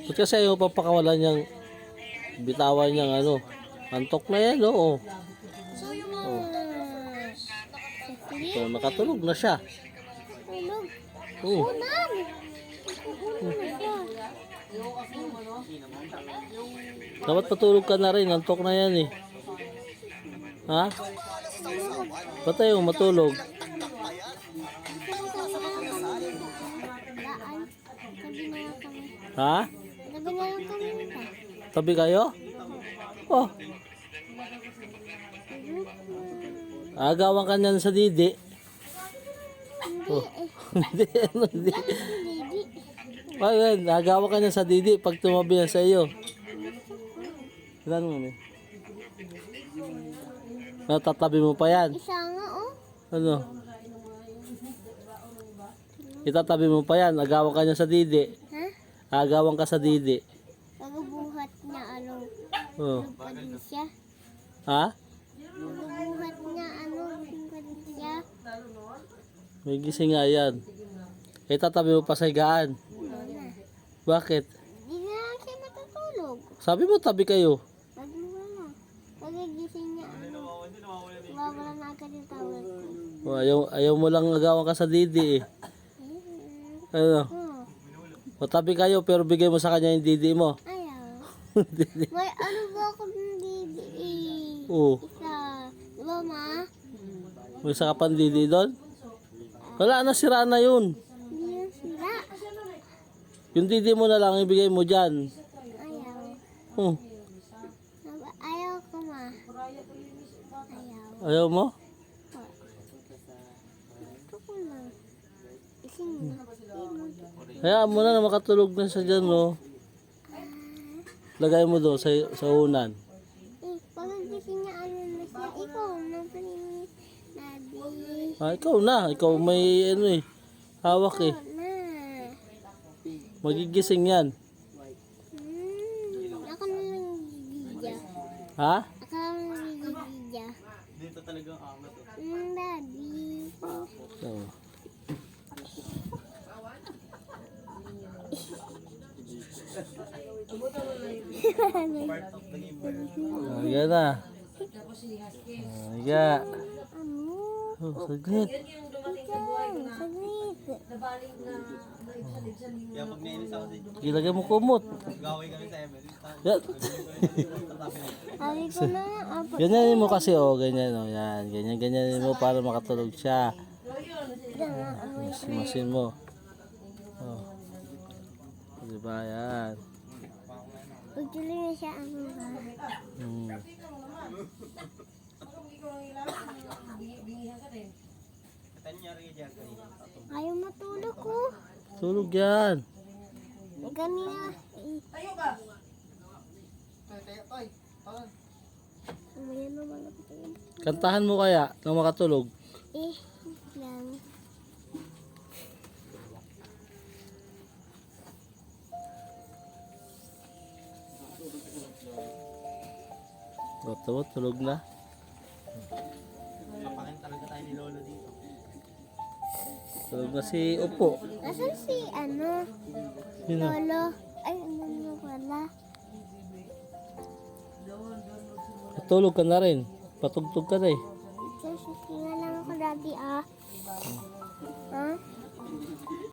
Ba't kasi ayaw papakawalan niyang bitawan niyang ano? Antok na yan, oo. Oh. So, nakatulog na siya. Tulog. Oo. Unan. Unan na siya. Dapat patulog ka na rin, antok na yan eh. Ha? Ba't ayaw matulog? Daan. Sabi na lang kami. Ha? Sabi na lang kami pa. Tabi kayo? Oh, agawan ka niyan sa didi. Oh. Hindi, ano, hindi. Baby. Ayun, agawan ka niyan sa didi pag tumabi na sa iyo. Ilan mo eh? Natatabi mo pa yan. Isa nga oh. Ano? Itatabi mo pa yan, agawan ka niyan sa didi. Ha? Agawan ka sa didi. Pagbuhat niya ano. Oh. Pa din siya. Ha? Pagbuhat niya ano. Pa din siya. May gising nga yan. Itatabi mo pa sa higaan. Wala. Bakit? Di na lang siya matutulog. Sabi mo tabi kayo. Pag wala. Pagkagising niya ano. Wawala na agad yung tawag ko. Oh, ayaw mo lang agawan ka sa didi eh. Ano? Oh. O tabi kayo pero bigay mo sa kanya yung didi mo. Ayaw. Didi. May ano ba akong didi? Oo. Isa. Diba ma? May isa ka pang didi doon? Wala na, sira na yun. Hindi yan sila. Yung didi mo na lang ibigay mo dyan. Ayaw. Oh, Ayaw ko ma. Ayaw. ayaw mo? Gusto ko lang. Ising mo. Hayaan mo na makatulog na siya dyan, no? Lagay mo doon sa unan. Pagkagising niya ano na siya. Ikaw na palinis. Daddy. Ah, ikaw na. Ikaw may ano eh. Hawak eh. Na. Magigising yan. Ako na lang gigidya. Ha? Ako na lang gigidya. Dito talagang amat. Daddy. So. Ayan na. Ayan. Ano? Oh, saglit. Saglit. Kaya pag nainis ako sa Ilagay mo kumot. gawin kami sa Emily. Yan. Sabi ko na nga. Ganyanin mo kasi, oh. Ganyan, oh. Yan. Ganyan mo para makatulog siya. Masin mo. Oh. Diba, yan. Pagtuloy na siya ang mga. Katanyari dyan kanina. Ayaw matulog ko. Tulog yan. Ganina. Umayan na mga pagkain. Kantahan mo kaya nang makatulog. Lang. O, tulog na. Mapakin talaga tayo ni Lolo dito. Tulog na si Upo. Nasaan si ano? Sino? Lolo. Ay, ano na wala. Tulog ka na rin. Patugtog ka na eh. Sasisi na lang ako dati ah.